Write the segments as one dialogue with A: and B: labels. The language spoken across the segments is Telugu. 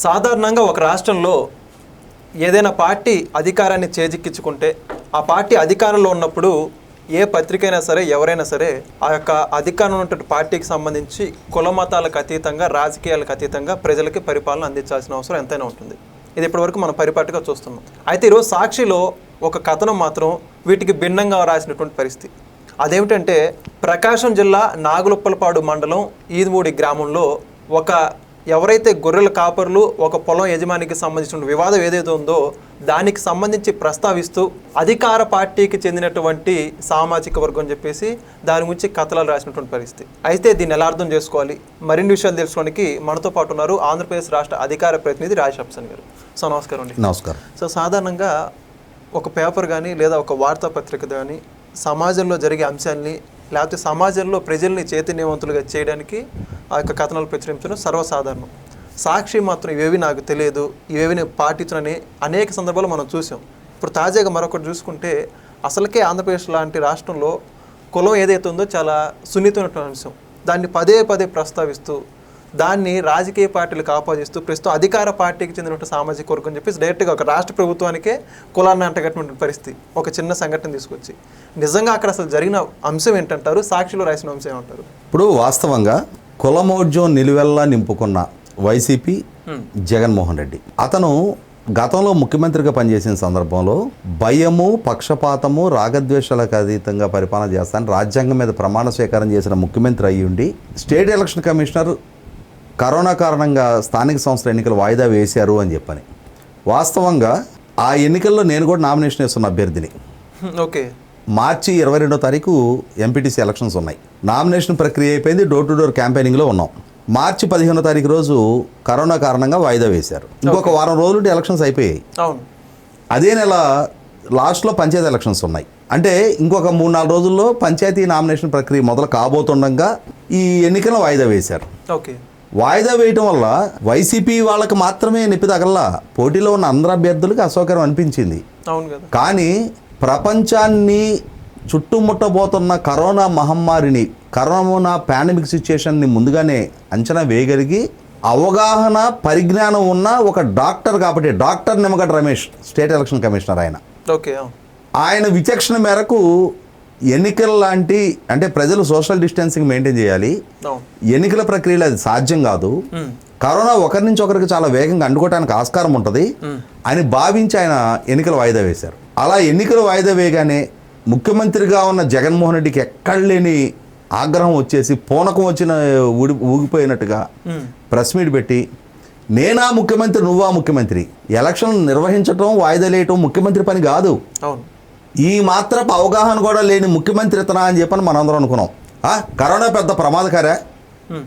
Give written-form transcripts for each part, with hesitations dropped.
A: సాధారణంగా ఒక రాష్ట్రంలో ఏదైనా పార్టీ అధికారాన్ని చేజిక్కించుకుంటే ఆ పార్టీ అధికారంలో ఉన్నప్పుడు ఏ పత్రికైనా సరే ఎవరైనా సరే ఆ యొక్క అధికారంలో ఉన్నటువంటి పార్టీకి సంబంధించి కుల మతాలకు అతీతంగా రాజకీయాలకు అతీతంగా ప్రజలకి పరిపాలన అందించాల్సిన అవసరం ఎంతైనా ఉంటుంది. ఇది ఇప్పటివరకు మనం పరిపాటిగా చూస్తున్నాం. అయితే ఈరోజు సాక్షిలో ఒక కథనం మాత్రం వీటికి భిన్నంగా రాసినటువంటి పరిస్థితి. అదేమిటంటే ప్రకాశం జిల్లా నాగులుప్పలపాడు మండలం ఈదుమూడి గ్రామంలో ఎవరైతే గొర్రెల కాపర్లు ఒక పొలం యజమానికి సంబంధించిన వివాదం ఏదైతే ఉందో దానికి సంబంధించి ప్రస్తావిస్తూ అధికార పార్టీకి చెందినటువంటి సామాజిక వర్గం అని చెప్పేసి దాని గురించి కథనాలు రాసినటువంటి పరిస్థితి. అయితే దీన్ని ఎలా అర్థం చేసుకోవాలి, మరిన్ని విషయాలు తెలుసుకోవడానికి మనతో పాటు ఉన్నారు ఆంధ్రప్రదేశ్ రాష్ట్ర అధికార ప్రతినిధి రాజశప్సన్ గారు. సో నమస్కారం అండి.
B: నమస్కారం.
A: సో సాధారణంగా ఒక పేపర్ కానీ లేదా ఒక వార్తాపత్రిక కానీ సమాజంలో జరిగే అంశాన్ని లేకపోతే సమాజంలో ప్రజల్ని చైతన్యవంతులుగా చేయడానికి ఆ యొక్క కథనాలు ప్రచురించడం సర్వసాధారణం. సాక్షి మాత్రం ఇవేవి నాకు తెలియదు, ఇవేవి నేను పాటించనని అనేక సందర్భాలు మనం చూసాం. ఇప్పుడు తాజాగా మరొకటి చూసుకుంటే అసలుకే ఆంధ్రప్రదేశ్ లాంటి రాష్ట్రంలో కులం ఏదైతే ఉందో చాలా సున్నితమైనటువంటి అంశం. దాన్ని పదే పదే ప్రస్తావిస్తూ దాన్ని రాజకీయ పార్టీలకు ఆపాదిస్తూ ప్రస్తుతం అధికార పార్టీకి చెందినటువంటి సామాజిక వర్గం చెప్పేసి డైరెక్ట్గా ఒక రాష్ట్ర ప్రభుత్వానికే కులాన్ని అంటగట్టినటువంటి పరిస్థితి. ఒక చిన్న సంఘటన తీసుకొచ్చి నిజంగా అక్కడ అసలు జరిగిన అంశం ఏంటంటారు, సాక్షిలో రాసిన అంశం ఏమంటారు?
B: ఇప్పుడు వాస్తవంగా కులమౌఢ్యం నిలువెల్లా నింపుకున్న వైసీపీ జగన్మోహన్ రెడ్డి అతను గతంలో ముఖ్యమంత్రిగా పనిచేసిన సందర్భంలో భయము, పక్షపాతము, రాగద్వేషాలకు అతీతంగా పరిపాలన చేస్తానని రాజ్యాంగం మీద ప్రమాణ స్వీకారం చేసిన ముఖ్యమంత్రి అయ్యుండి స్టేట్ ఎలక్షన్ కమిషనర్ కరోనా కారణంగా స్థానిక సంస్థల ఎన్నికలు వాయిదా వేశారు అని చెప్పని వాస్తవంగా ఆ ఎన్నికల్లో నేను కూడా నామినేషన్ వేస్తున్న అభ్యర్థిని.
A: ఓకే.
B: మార్చి 22వ తారీఖు ఎంపీటీసీ ఎలక్షన్స్ ఉన్నాయి. నామినేషన్ ప్రక్రియ అయిపోయింది, డోర్ టు డోర్ క్యాంపెయినింగ్లో ఉన్నాం. మార్చి 15వ తారీఖు రోజు కరోనా కారణంగా వాయిదా వేశారు. ఇంకొక వారం రోజులు ఎలక్షన్స్ అయిపోయాయి. అదే నెల లాస్ట్లో పంచాయతీ ఎలక్షన్స్ ఉన్నాయి. అంటే ఇంకొక 3-4 రోజుల్లో పంచాయతీ నామినేషన్ ప్రక్రియ మొదలు కాబోతుండగా ఈ ఎన్నికలను వాయిదా వేశారు.
A: ఓకే.
B: వాయిదా వేయటం వల్ల వైసీపీ వాళ్ళకి మాత్రమే నొప్పి తగల, పోటీలో ఉన్న అందరు అభ్యర్థులకి అసౌకర్యం అనిపించింది. కానీ ప్రపంచాన్ని చుట్టుముట్టబోతున్న కరోనా మహమ్మారిని, కరోనా పాండమిక్ సిచ్యుయేషన్ని ముందుగానే అంచనా వేయగలిగి అవగాహన పరిజ్ఞానం ఉన్న ఒక డాక్టర్ కాబట్టి doctor Nimmagadda Ramesh state election commissioner ఆయన విచక్షణ మేరకు ఎన్నికల లాంటి, అంటే ప్రజలు సోషల్ డిస్టెన్సింగ్ మెయింటైన్ చేయాలి, ఎన్నికల ప్రక్రియలో అది సాధ్యం కాదు, కరోనా ఒకరి నుంచి ఒకరికి చాలా వేగంగా అంటుకోవడానికి ఆస్కారం ఉంటుంది అని భావించి ఆయన ఎన్నికలు వాయిదా వేశారు. అలా ఎన్నికలు వాయిదా వేయగానే ముఖ్యమంత్రిగా ఉన్న జగన్మోహన్ రెడ్డికి ఎక్కడ లేని ఆగ్రహం వచ్చేసి పూనకం వచ్చిన ఊగిపోయినట్టుగా ప్రెస్ మీట్ పెట్టి నేనా ముఖ్యమంత్రి నువ్వా ముఖ్యమంత్రి, ఎలక్షన్ నిర్వహించడం వాయిదా వేయటం ముఖ్యమంత్రి పని కాదు, ఈ మాత్రపు అవగాహన కూడా లేని ముఖ్యమంత్రి ఇతనా అని చెప్పని మనందరం అనుకున్నాం. కరోనా పెద్ద ప్రమాదకారా,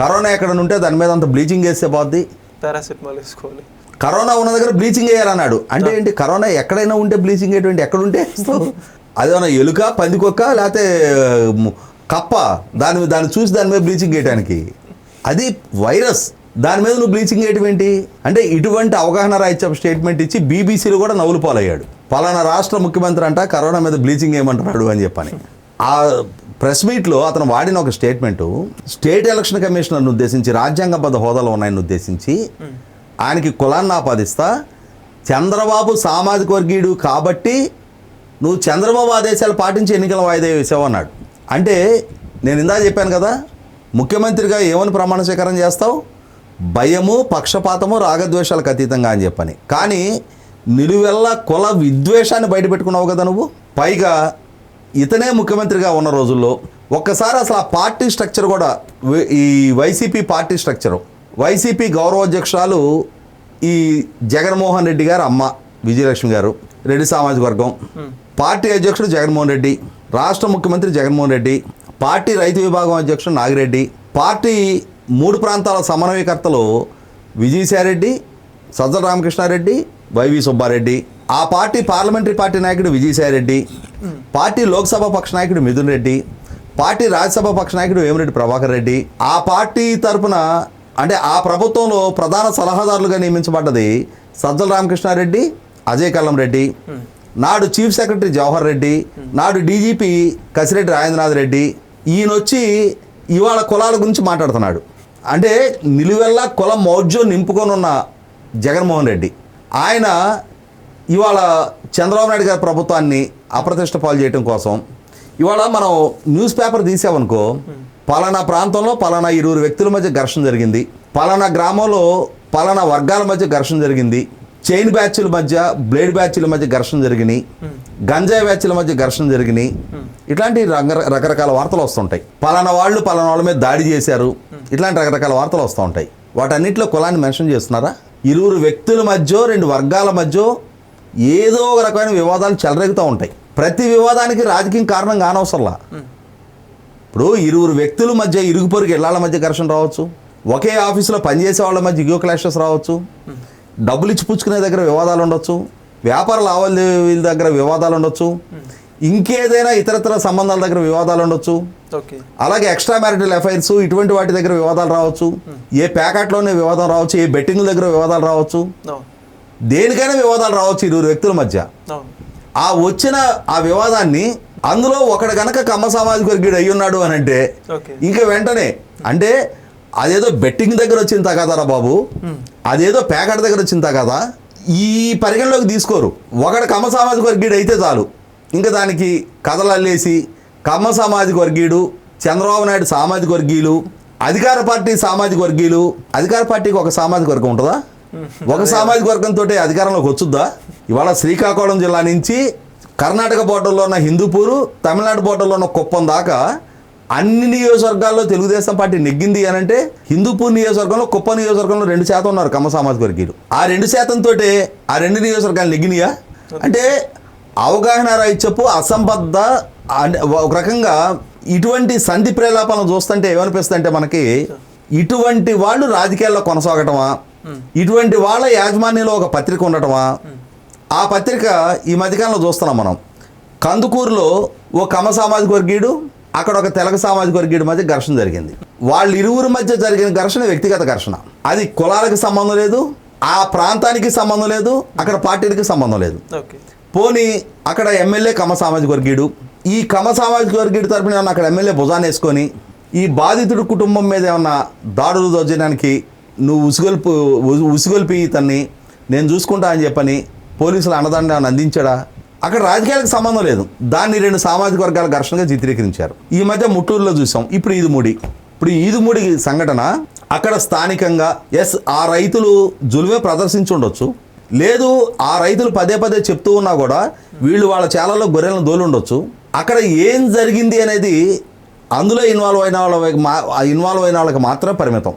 B: కరోనా ఎక్కడ ఉంటే దాని మీద అంత బ్లీచింగ్ వేస్తే పోద్ది,
A: పారాసిటమాల్ వేసుకోవాలి,
B: కరోనా ఉన్న దగ్గర బ్లీచింగ్ వేయాలన్నాడు. అంటే ఏంటి, కరోనా ఎక్కడైనా ఉంటే బ్లీచింగ్ వేయటువంటి ఎక్కడుంటే అదేమన్నా ఎలుక, పందికొక్క, లేకపోతే కప్ప, దాన్ని చూసి దాని మీద బ్లీచింగ్ వేయడానికి, అది వైరస్, దాని మీద నువ్వు బ్లీచింగ్ వేయటం ఏంటి అంటే ఇటువంటి అవగాహన రాహిత్య స్టేట్మెంట్ ఇచ్చి బీబీసీలో కూడా నవ్వులు పాలయ్యాడు. పలానా రాష్ట్ర ముఖ్యమంత్రి అంట కరోనా మీద బ్లీచింగ్ వేయమంటున్నాడు అని చెప్పని. ఆ ప్రెస్ మీట్లో అతను వాడిన ఒక స్టేట్మెంటు స్టేట్ ఎలక్షన్ కమిషనర్ను ఉద్దేశించి, రాజ్యాంగబద్ధ హోదాలో ఉన్నాయని ఉద్దేశించి ఆయనకి కులాన్ని ఆపాదిస్తా, చంద్రబాబు సామాజిక వర్గీయుడు కాబట్టి నువ్వు చంద్రబాబు ఆదేశాలు పాటించి ఎన్నికల వాయిదా వేసావు అన్నాడు. అంటే నేను ఇందా చెప్పాను కదా, ముఖ్యమంత్రిగా ఏమని ప్రమాణ స్వీకారం చేస్తావు, భయము, పక్షపాతము, రాగద్వేషాలకు అతీతంగా అని చెప్పని. కానీ నిలువెల్లా కుల విద్వేషాన్ని బయటపెట్టుకున్నావు కదా నువ్వు. పైగా ఇతనే ముఖ్యమంత్రిగా ఉన్న రోజుల్లో ఒక్కసారి అసలు ఆ పార్టీ స్ట్రక్చర్ కూడా, ఈ వైసీపీ పార్టీ స్ట్రక్చరు, వైసీపీ గౌరవాధ్యక్షురాలు ఈ జగన్మోహన్ రెడ్డి గారు అమ్మ విజయలక్ష్మి గారు, రెడ్డి సామాజిక వర్గం, పార్టీ అధ్యక్షుడు జగన్మోహన్ రెడ్డి, రాష్ట్ర ముఖ్యమంత్రి జగన్మోహన్ రెడ్డి, పార్టీ రైతు విభాగం అధ్యక్షుడు నాగిరెడ్డి, పార్టీ 3 ప్రాంతాల సమన్వయకర్తలు విజయసాయిరెడ్డి, సజ్జల రామకృష్ణారెడ్డి, వైవి సుబ్బారెడ్డి, ఆ పార్టీ పార్లమెంటరీ పార్టీ నాయకుడు విజయసాయిరెడ్డి, పార్టీ లోక్సభ పక్ష నాయకుడు మిథున్ రెడ్డి, పార్టీ రాజ్యసభ పక్ష నాయకుడు వేమిరెడ్డి ప్రభాకర్ రెడ్డి, ఆ పార్టీ తరపున అంటే ఆ ప్రభుత్వంలో ప్రధాన సలహాదారులుగా నియమించబడ్డది సజ్జల రామకృష్ణారెడ్డి, అజయ్ కల్లం రెడ్డి, నాడు చీఫ్ సెక్రటరీ జవహర్ రెడ్డి, నాడు డీజీపీ కసిరెడ్డి రాజేంద్రనాథ్ రెడ్డి. ఈయనొచ్చి ఇవాళ కులాల గురించి మాట్లాడుతున్నాడు. అంటే నిలువెల్లా కుల మౌఢ్యం నింపుకొని ఉన్న జగన్మోహన్ రెడ్డి. ఆయన ఇవాళ చంద్రబాబు నాయుడు గారి ప్రభుత్వాన్ని అప్రతిష్ట పాలు చేయడం కోసం ఇవాళ మనం న్యూస్ పేపర్ తీసామనుకో, పలానా ప్రాంతంలో పలానా 20 వ్యక్తుల మధ్య ఘర్షణ జరిగింది, పలానా గ్రామంలో పలానా వర్గాల మధ్య ఘర్షణ జరిగింది, చైన్ బ్యాచ్ల మధ్య, బ్లేడ్ బ్యాచ్ల మధ్య ఘర్షణ జరిగినాయి, గంజాయి బ్యాచ్ల మధ్య ఘర్షణ జరిగినాయి, ఇట్లాంటి రకరకాల వార్తలు వస్తుంటాయి. పలానా వాళ్ళు పలానా వాళ్ళ మీద దాడి చేశారు, ఇట్లాంటి రకరకాల వార్తలు వస్తూ ఉంటాయి. వాటన్నిటిలో కులాన్ని మెన్షన్ చేస్తున్నారా? 20 వ్యక్తుల మధ్య, 2 వర్గాల మధ్య ఏదో ఒక రకమైన వివాదాలు చెలరేగుతూ ఉంటాయి. ప్రతి వివాదానికి రాజకీయం కారణం కానవసరంలా. ఇప్పుడు 20 వ్యక్తుల మధ్య, ఇరుగు పొరుగు ఇళ్లాల మధ్య ఘర్షణ రావచ్చు, ఒకే ఆఫీసులో పనిచేసే వాళ్ళ మధ్య ఇగో క్లాషెస్ రావచ్చు, డబ్బులు ఇచ్చి పుచ్చుకునే దగ్గర వివాదాలు ఉండొచ్చు, వ్యాపార లావాదేవీల దగ్గర వివాదాలు ఉండొచ్చు, ఇంకేదైనా ఇతరతర సంబంధాల దగ్గర వివాదాలు ఉండొచ్చు, అలాగే ఎక్స్ట్రా మ్యారిటల్ అఫైర్స్ ఇటువంటి వాటి దగ్గర వివాదాలు రావచ్చు, ఏ ప్యాకెట్లోనే వివాదం రావచ్చు, ఏ బెట్టింగ్ దగ్గర వివాదాలు రావచ్చు, దేనికైనా వివాదాలు రావచ్చు 20 వ్యక్తుల మధ్య. ఆ వచ్చిన ఆ వివాదాన్ని అందులో ఒకడు గనక కమ్మ సామాజిక వర్గీయుడు అయ్యి ఉన్నాడు అని అంటే ఇంకా వెంటనే అంటే అదేదో బెట్టింగ్ దగ్గర వచ్చిన తగాదారా బాబు, అదేదో ప్యాకెట్ దగ్గర వచ్చిన తగాదా, ఈ పరిగణలోకి తీసుకోరు. ఒకడు కమ్మ సామాజిక వర్గీయుడు అయితే చాలు, ఇంకా దానికి కథలు అల్లేసి కమ్మ సామాజిక వర్గీయుడు, చంద్రబాబు నాయుడు సామాజిక వర్గీయులు, అధికార పార్టీ సామాజిక వర్గీయులు. అధికార పార్టీకి ఒక సామాజిక వర్గం ఉంటుందా? ఒక సామాజిక వర్గంతో అధికారంలోకి వచ్చుద్దా? ఇవాళ శ్రీకాకుళం జిల్లా నుంచి కర్ణాటక బోర్డర్లో ఉన్న హిందూపూరు, తమిళనాడు బోర్డర్లో ఉన్న కుప్పం దాకా అన్ని నియోజకవర్గాల్లో తెలుగుదేశం పార్టీ నెగ్గింది అని అంటే హిందూపూర్ నియోజకవర్గంలో, కుప్పం నియోజకవర్గంలో 2% ఉన్నారు కమ్మ సామాజిక వర్గీయులు. ఆ 2% తోటే ఆ 2 నియోజకవర్గాలు నెగ్గినాయా? అంటే అవగాహన రాయిచ్చప్పు, అసంబద్ధ, ఒక రకంగా ఇటువంటి సంధి ప్రేలాపాలను చూస్తుంటే ఏమనిపిస్తుంది అంటే మనకి ఇటువంటి వాళ్ళు రాజకీయాల్లో కొనసాగటమా, ఇటువంటి వాళ్ళ యాజమాన్యంలో ఒక పత్రిక ఉండటమా? ఆ పత్రిక ఈ మధ్యకాలంలో చూస్తున్నాం మనం. కందుకూరులో ఓ కమ్మ సామాజిక వర్గీయుడు, అక్కడ ఒక తెలగ సామాజిక వర్గీయుడి మధ్య ఘర్షణ జరిగింది. వాళ్ళిరువురి మధ్య జరిగిన ఘర్షణ వ్యక్తిగత ఘర్షణ, అది కులాలకు సంబంధం లేదు, ఆ ప్రాంతానికి సంబంధం లేదు, అక్కడ పార్టీలకి సంబంధం లేదు. పోనీ అక్కడ ఎమ్మెల్యే కమ్మ సామాజిక వర్గీయుడు, ఈ కమ్మ సామాజిక వర్గీయుడి తరపున ఏమన్నా అక్కడ ఎమ్మెల్యే భుజాన్ని వేసుకొని ఈ బాధితుడి కుటుంబం మీద ఏమన్నా దాడులు దోచడానికి నువ్వు ఉసుగొల్పి ఇతన్ని నేను చూసుకుంటా అని చెప్పని పోలీసులు అండదండ అందించాడా? అక్కడ రాజకీయాలకు సంబంధం లేదు, దాన్ని 2 సామాజిక వర్గాల ఘర్షణగా చిత్రీకరించారు. ఈ మధ్య ముట్టూరులో చూసాం. ఇప్పుడు ఈదుమూడి సంఘటన అక్కడ స్థానికంగా ఆ రైతులు జులుమే ప్రదర్శించి ఉండొచ్చు, లేదు ఆ రైతులు పదే పదే చెప్తూ ఉన్నా కూడా వీళ్ళు వాళ్ళ చాలలో గొర్రెలను దోలు ఉండొచ్చు. అక్కడ ఏం జరిగింది అనేది అందులో ఇన్వాల్వ్ అయిన వాళ్ళకి మాత్రమే పరిమితం.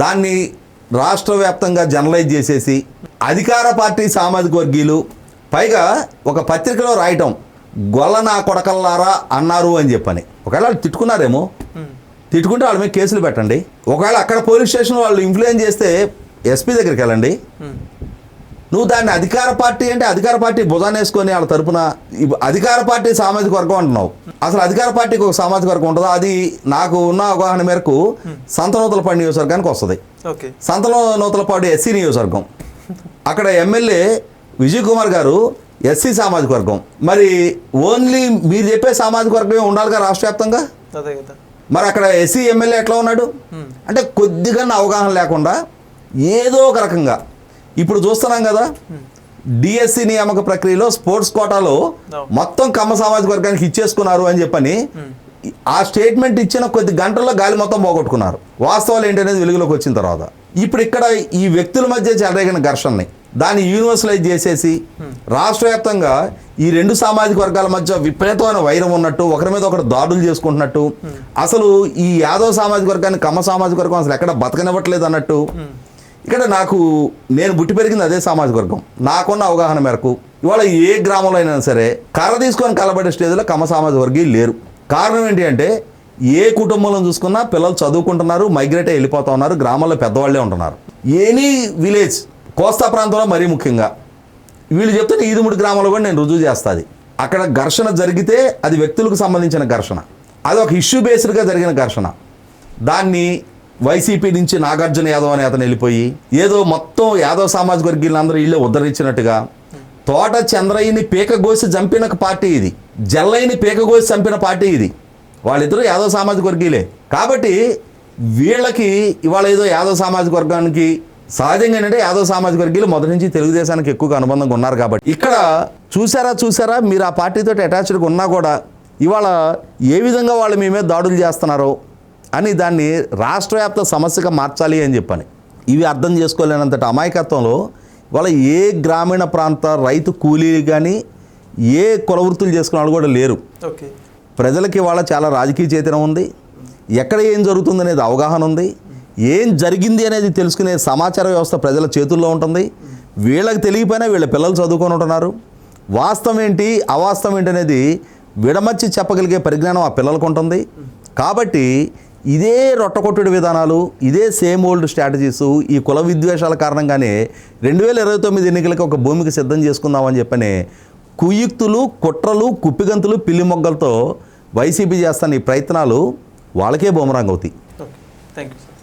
B: దాన్ని రాష్ట్ర వ్యాప్తంగా జనరలైజ్ చేసేసి అధికార పార్టీ సామాజిక వర్గీయులు, పైగా ఒక పత్రికలో రాయటం గొల్ల నా కొడకల్లారా అన్నారు అని చెప్పని. ఒకవేళ వాళ్ళు తిట్టుకున్నారేమో, తిట్టుకుంటే వాళ్ళ మీద కేసులు పెట్టండి. ఒకవేళ అక్కడ పోలీస్ స్టేషన్ వాళ్ళు ఇన్ఫ్లుయెన్స్ చేస్తే ఎస్పీ దగ్గరికి వెళ్ళండి. నువ్వు దాన్ని అధికార పార్టీ అంటే అధికార పార్టీ భుజాన్ని వేసుకొని వాళ్ళ తరపున అధికార పార్టీ సామాజిక వర్గం అంటున్నావు. అసలు అధికార పార్టీకి ఒక సామాజిక వర్గం ఉంటుందా? అది నాకు ఉన్న అవగాహన మేరకు సంతనూతలపాడు నియోజకవర్గానికి వస్తుంది. సంతనూతలపాడు ఎస్సీ నియోజకవర్గం, అక్కడ ఎమ్మెల్యే విజయ్ కుమార్ గారు ఎస్సీ సామాజిక వర్గం. మరి ఓన్లీ మీరు చెప్పే సామాజిక వర్గమే ఉండాలిగా రాష్ట్ర వ్యాప్తంగా. మరి అక్కడ ఎస్సీ ఎమ్మెల్యే ఎట్లా ఉన్నాడు అంటే కొద్దిగా అవగాహన లేకుండా ఏదో ఒక రకంగా. ఇప్పుడు చూస్తున్నాం కదా, డిఎస్సి నియామక ప్రక్రియలో స్పోర్ట్స్ కోటాలో మొత్తం కమ్మ సామాజిక వర్గానికి ఇచ్చేసుకున్నారు అని చెప్పని ఆ స్టేట్మెంట్ ఇచ్చిన కొద్ది గంటల్లో గాలి మొత్తం పోగొట్టుకున్నారు. వాస్తవాలు ఏంటనేది వెలుగులోకి వచ్చిన తర్వాత ఇప్పుడు ఇక్కడ ఈ వ్యక్తుల మధ్య చెలరేగిన ఘర్షణని దాన్ని యూనివర్సలైజ్ చేసేసి రాష్ట్ర వ్యాప్తంగా ఈ 2 సామాజిక వర్గాల మధ్య విపరీతమైన వైరం ఉన్నట్టు, ఒకరి మీద ఒకరు దాడులు చేసుకుంటున్నట్టు, అసలు ఈ యాదవ సామాజిక వర్గాన్ని కమ్మ సామాజిక వర్గం అసలు ఎక్కడ బతకనివ్వట్లేదు అన్నట్టు. ఇక్కడ నేను పుట్టి పెరిగింది అదే సామాజిక వర్గం. నాకున్న అవగాహన మేరకు ఇవాళ ఏ గ్రామంలో అయినా సరే కర్ర తీసుకొని కలబడే స్టేజ్లో కమ్మ సామాజిక వర్గీయులు లేరు. కారణం ఏంటి అంటే ఏ కుటుంబంలో చూసుకున్నా పిల్లలు చదువుకుంటున్నారు, మైగ్రేట్ అయ్యి వెళ్ళిపోతూ ఉన్నారు, గ్రామాల్లో పెద్దవాళ్ళే ఉంటున్నారు. ఎనీ విలేజ్, కోస్తా ప్రాంతంలో మరీ ముఖ్యంగా వీళ్ళు చెప్తున్న ఈదుమూడి గ్రామంలో కూడా నేను రుజువు చేస్తుంది. అక్కడ ఘర్షణ జరిగితే అది వ్యక్తులకు సంబంధించిన ఘర్షణ, అది ఒక ఇష్యూ బేస్డ్గా జరిగిన ఘర్షణ. దాన్ని వైసీపీ నుంచి నాగార్జున యాదవ్ అనే అతను వెళ్ళిపోయి ఏదో మొత్తం యాదవ్ సామాజిక వర్గీయులందరూ ఇళ్ళే ఉద్ధరించినట్టుగా, తోట చంద్రయ్యని పీకగోసి చంపిన పార్టీ ఇది, జల్లయ్యని పీకగోసి చంపిన పార్టీ ఇది. వాళ్ళిద్దరూ యాదవ్ సామాజిక వర్గీయులే. కాబట్టి వీళ్ళకి ఇవాళ ఏదో యాదవ్ సామాజిక వర్గానికి సహజంగా ఏంటంటే యాదవ్ సామాజిక వర్గీయులు మొదటి నుంచి తెలుగుదేశానికి ఎక్కువగా అనుబంధంగా ఉన్నారు కాబట్టి ఇక్కడ చూసారా మీరు ఆ పార్టీతో అటాచ్డ్గా ఉన్నా కూడా ఇవాళ ఏ విధంగా వాళ్ళు మీ మీద దాడులు చేస్తున్నారో అని దాన్ని రాష్ట్ర వ్యాప్త సమస్యగా మార్చాలి అని చెప్పని ఇవి అర్థం చేసుకోలేనంతటి అమాయకత్వంలో ఇవాళ ఏ గ్రామీణ ప్రాంత రైతు కూలీలు కానీ ఏ కుల వృత్తులు చేసుకున్న వాళ్ళు కూడా లేరు.
A: ఓకే,
B: ప్రజలకి ఇవాళ చాలా రాజకీయ చైతన్యం ఉంది, ఎక్కడ ఏం జరుగుతుంది అనేది అవగాహన ఉంది, ఏం జరిగింది అనేది తెలుసుకునే సమాచార వ్యవస్థ ప్రజల చేతుల్లో ఉంటుంది. వీళ్ళకి తెలియపోయినా వీళ్ళ పిల్లలు చదువుకొని ఉంటున్నారు. వాస్తవం ఏంటి అవాస్తవం ఏంటి అనేది విడమర్చి చెప్పగలిగే పరిజ్ఞానం ఆ పిల్లలకు ఉంటుంది. కాబట్టి ఇదే రొట్టకొట్టుడు విధానాలు, ఇదే సేమ్ ఓల్డ్ స్ట్రాటజీస్, ఈ కుల విద్వేషాల కారణంగానే 2029 ఎన్నికలకి ఒక భూమికి సిద్ధం చేసుకుందామని చెప్పని కుయుక్తులు, కుట్రలు, కుప్పిగంతులు, పిల్లి మొగ్గలతో వైసీపీ చేస్తున్న ఈ ప్రయత్నాలు వాళ్ళకే బూమరాంగ్ అవుతాయి.
A: Okay, thank you sir.